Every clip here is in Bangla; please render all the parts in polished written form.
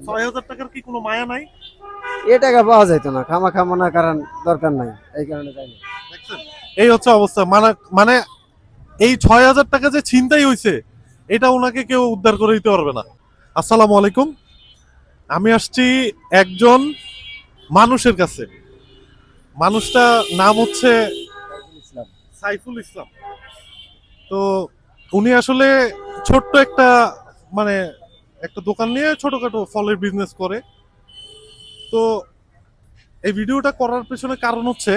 ৬,০০০ টাকার কি কোনো মায়া নাই? এ টাকা পাওয়া যাইতো না, খামাখা মনে করার দরকার নাই, এই কারণে যাই না। দেখছেন? এই হচ্ছে অবস্থা। মানে মানে এই ৬,০০০ টাকা যে ছিনতাই হইছে, এটা উনাকে কেউ উদ্ধার করে দিতে পারবে না। আসসালামু আলাইকুম। আমি আসছি একজন মানুষের কাছে। মানুষটা নাম হচ্ছে ইসলাম। সাইফুল ইসলাম। তো উনি আসলে ছোট্ট একটা মানে একটা দোকান নিয়ে ছোটখাটো ফলের বিজনেস করে। তো এই ভিডিওটা করার পেছনে কারণ হচ্ছে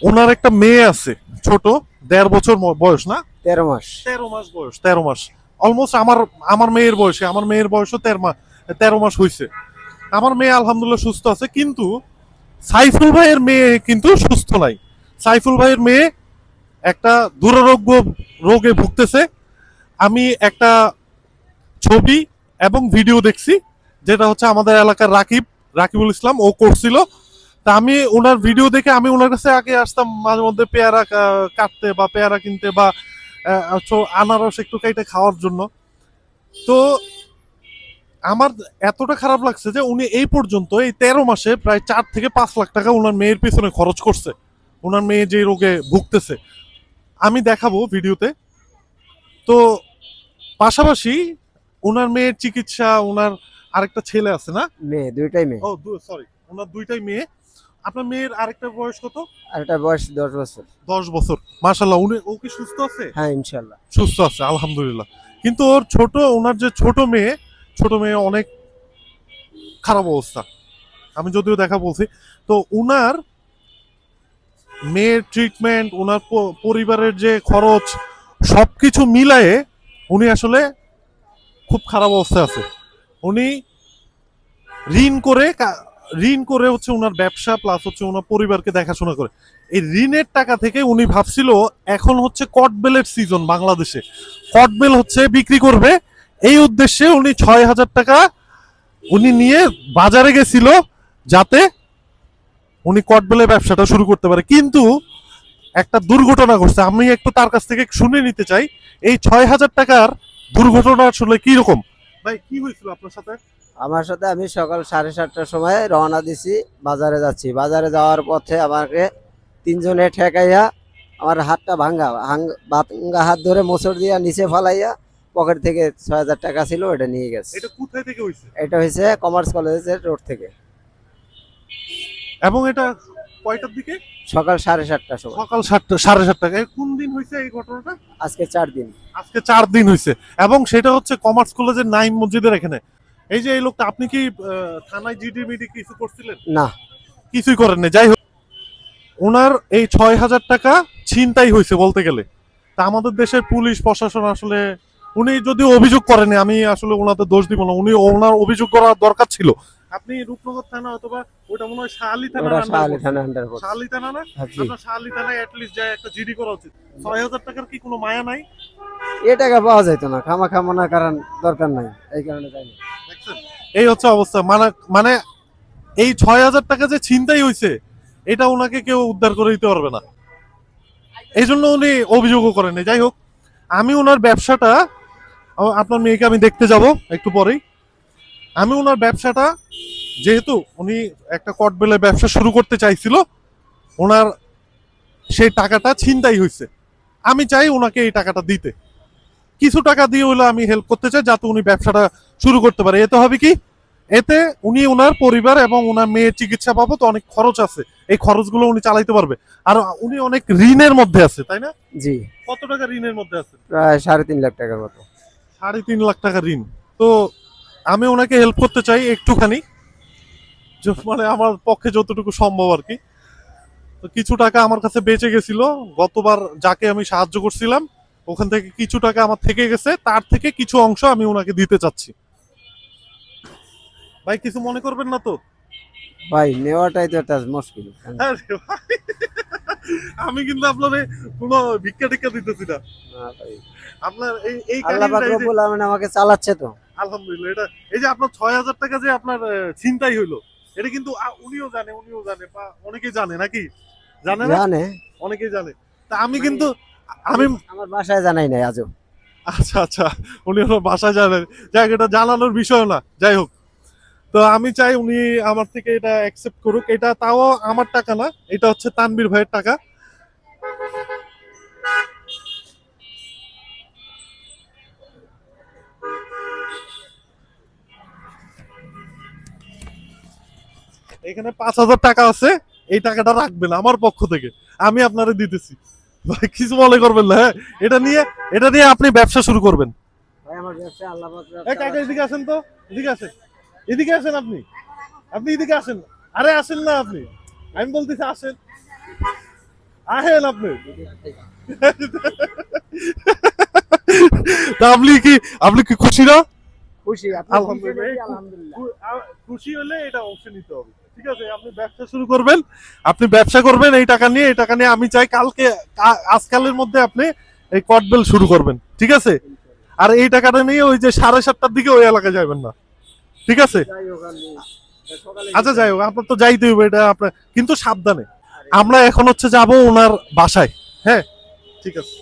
ওনার একটা মেয়ে আছে, ছোট, ১.৫ বছর বয়স না? 13 মাস। ১৩ মাস বয়স, ১৩ মাস। অলমোস্ট আমার আমার মেয়ের বয়সে, আমার মেয়ের বয়সও ১৩ মাস হয়েছে। আমার মেয়ে আলহামদুলিল্লাহ সুস্থ আছে, কিন্তু সাইফুল ভাইয়ের মেয়ে কিন্তু সুস্থ নাই। সাইফুল ভাইয়ের মেয়ে একটা দুরারোগ্য রোগে ভুগতেছে। আমি একটা ছবি এবং ভিডিও দেখছি, যেটা হচ্ছে আমাদের এলাকার রাকিবুল ইসলাম ও করছিল। তা আমি ওনার ভিডিও দেখে আমি ওনার কাছে আগে আসতাম মাঝে মধ্যে পেয়ারা কাটতে বা পেয়ারা কিনতে বা আনারস একটু কেটে খাওয়ার জন্য। তো আমার এতটা খারাপ লাগছে যে উনি এই পর্যন্ত এই ১৩ মাসে প্রায় ৪ থেকে ৫ লাখ টাকা ওনার মেয়ের পিছনে খরচ করছে। ওনার মেয়ে যে রোগে ভুগতেছে আমি দেখাবো ভিডিওতে। তো পাশাপাশি ওনার মেয়ের চিকিৎসা, ওনার আরেকটা ছেলে আছে না? মেয়ে, দুইটাই মেয়ে। ও সরি, ওনার দুইটাই মেয়ে। আপনার মেয়ের আরেকটা বয়স কত? আর একটা বয়স 10 বছর। ১০ বছর। মাশাআল্লাহ, ও কি সুস্থ আছে? হ্যাঁ, ইনশাল্লাহ। সুস্থ আছে আলহামদুলিল্লাহ। কিন্তু ওনার যে ছোট মেয়ে অনেক খারাপ অবস্থা। আমি যদিও দেখা বলছি। তো উনার মেয়ের ট্রিটমেন্ট, ওনার পরিবারের যে খরচ, সবকিছু মিলায়ে উনি আসলে খুব খারাপ অবস্থায় আছে। উনি ঋণ করে ঋণ করে হচ্ছে ওনার ব্যবসা প্লাস হচ্ছে ওনার পরিবারকে দেখাশোনা করে। এই ঋণের টাকা থেকে উনি ভাবছিল এখন হচ্ছে কটবেলের সিজন বাংলাদেশে, কটবেল হচ্ছে বিক্রি করবে। এই উদ্দেশ্যে উনি ৬,০০০ টাকা উনি নিয়ে বাজারে গেছিল, যাতে উনি কটবেলের ব্যবসাটা শুরু করতে পারে। কিন্তু একটা দুর্ঘটনা ঘটছে, আমি একটু তার কাছ থেকে শুনে নিতে চাই এই ৬,০০০ টাকার দুর্ঘটনা আসলে কি রকম। ভাই, কি হয়েছিল আপনার সাথে? আমার সাথে আমি সকাল 7:30টার সময় রওনা দিছি, বাজারে যাচ্ছি। বাজারে যাওয়ার পথে আমাকে 3 জনে ঠেকাইয়া আমার হাতটা ভাঙ্গা হাত ধরে মোচড় দিয়া নিচে ফালাইয়া পকেট থেকে 6,000 টাকা ছিল, ওটা নিয়ে গেছে। এটা কোথায় থেকে হয়েছে? এটা হয়েছে কমার্স কলেজের রোড থেকে। এবং এটা কয়টার দিকে? সকাল 7:30টার সময়। সকাল 7:30 কোন দিন হয়েছে এই ঘটনাটা? আজকে 4 দিন। আজকে 4 দিন হয়েছে। এবং সেটা হচ্ছে কমার্স কলেজের নাইম মসজিদের এখানে। এই যে এই লোকটা, আপনি কি থানায় জিডি মিডি কিছু করছিলেন? না, কিছুই করেন না। যাই হোক, ওনার এই ৬,০০০ টাকা ছিনতাই হয়েছে বলতে গেলে। তা আমাদের দেশের পুলিশ প্রশাসন আসলে, উনি যদি অভিযোগ করেনি, আমি আসলে ওনাদের দোষ দিব না, ওনার অভিযোগ করা দরকার ছিল। আপনি রূপনগর থানা অথবা ওটা মনে হয় শাহালি থানা, শাহালি থানা না? আপনার শাহালি থানায় অ্যাটলিস্ট যায় একটা জিডি করা উচিত। ৬,০০০ টাকার কি কোনো মায়া নাই? এ টাকা পাওয়া যাইতো না, খামাখা মনে করার দরকার নাই, এই কারণে যাই না। দেখছেন? এই হচ্ছে অবস্থা। মানে এই ৬,০০০ টাকা যে ছিনতাই হয়েছে, এটা ওনাকে কেউ উদ্ধার করে দিতে পারবে না। এই জন্য উনি অভিযোগও করেন। যাই হোক, আমি ওনার ব্যবসাটা, আপনার মেয়েকে আমি দেখতে যাব একটু পরেই। আমি ওনার ব্যবসাটা, যেহেতু উনি একটা কটবেলের ব্যবসা শুরু করতে চাইছিল, ওনার সেই টাকাটা ছিনতাই হয়েছে। আমি চাই ওনাকে এই টাকাটা দিতে, কিছু টাকা দিয়ে হলে আমি হেল্প করতে চাই, যাতে উনি ব্যবসাটা শুরু করতে পারে। এতে হবে কি, এতে উনি ওনার পরিবার এবং ওনার মেয়ের চিকিৎসা বাবদ অনেক খরচ আছে, এই খরচগুলো উনি চালাইতে পারবে। আর উনি অনেক ঋণের মধ্যে আছে, তাই না? জি। কত টাকা ঋণের মধ্যে আছে? প্রায় 3.5 লাখ টাকার মতো। 3.5 লাখ টাকা ঋণ। তো আমি ওনাকে হেল্প করতে চাই একটুখানি, মানে আমার পক্ষে যতটুকু সম্ভব আর কি। তো কিছু টাকা আমার কাছে বেঁচে গেছিল গতবার, যাকে আমি সাহায্য করছিলাম ওখান থেকে কিছু টাকা আমার থেকে গেছে, তার থেকে কিছু অংশ আমি ওনাকে দিতে চাচ্ছি। ভাই, কিছু মনে করবেন না তো? ভাই, নেওয়াটাই তো একটা মুশকিল। আমি কিন্তু আপনার কোনো ভিক্ষা টিক্ষা দিতেছি না। আপনার এই আল্লাহ পাক রব্বুল আলামিন আমাকে চালাচ্ছে তো, আলহামদুলিল্লাহ। এটা এই যে আপনার ৬,০০০ টাকা যে আপনার ছিনতাই হইলো, এটা কিন্তু উনিও জানে বা অনেকেই জানে নাকি? জানে না? জানে, অনেকেই জানে। তা আমি কিন্তু আমি আমার বাসায় জানাই নাই আজও। আচ্ছা, উনি ওনার বাসায় জানেন। যাই হোক, এটা জানানোর বিষয় না। যাই হোক, তো আমি চাই উনি আমার থেকে এটা অ্যাকসেপ্ট করুক। এটা তাও আমার টাকা না, এটা হচ্ছে তানবীর ভাইয়ের টাকা। এখানে 5,000 টাকা আছে, এই টাকাটা রাখবেন আমার পক্ষ থেকে, আমি আপনারে দিতেছি। ভাই কিছু মনে করবেন না, হ্যাঁ? এটা নিয়ে আপনি ব্যবসা শুরু করবেন। ভাই আমার ব্যবসা আল্লাহ পাক এই কাকা এদিকে আসেন তো, এদিকে আসেন, এদিকে আসেন আপনি, আপনি এদিকে আসেন। আরে আসেন না আপনি, আমি বলতেছি আসেন, আসেন আপনি। তা আপনি কি খুশি না? খুশি আলহামদুলিল্লাহ। আলহামদুলিল্লাহ। খুশি হলে এটা অংশ নিতে হবে, ঠিক আছে? আপনি ব্যবসা শুরু করবেন, আপনি ব্যবসা করবেন এই টাকা নিয়ে। এই টাকা নিয়ে আমি চাই কালকে আজকালের মধ্যে আপনি এই কটবেল শুরু করবেন, ঠিক আছে? আর এই টাকাটা নিয়ে ওই যে 7:30টার দিকে ওই এলাকায় যাবেন না, ঠিক আছে? যাই হোক আমি সকালে আচ্ছা যাই হোক, আপনার তো যাইতে হবে, এটা আপনার, কিন্তু সাবধানে। আমরা এখন হচ্ছে যাব ওনার বাসায়, হ্যাঁ? ঠিক আছে।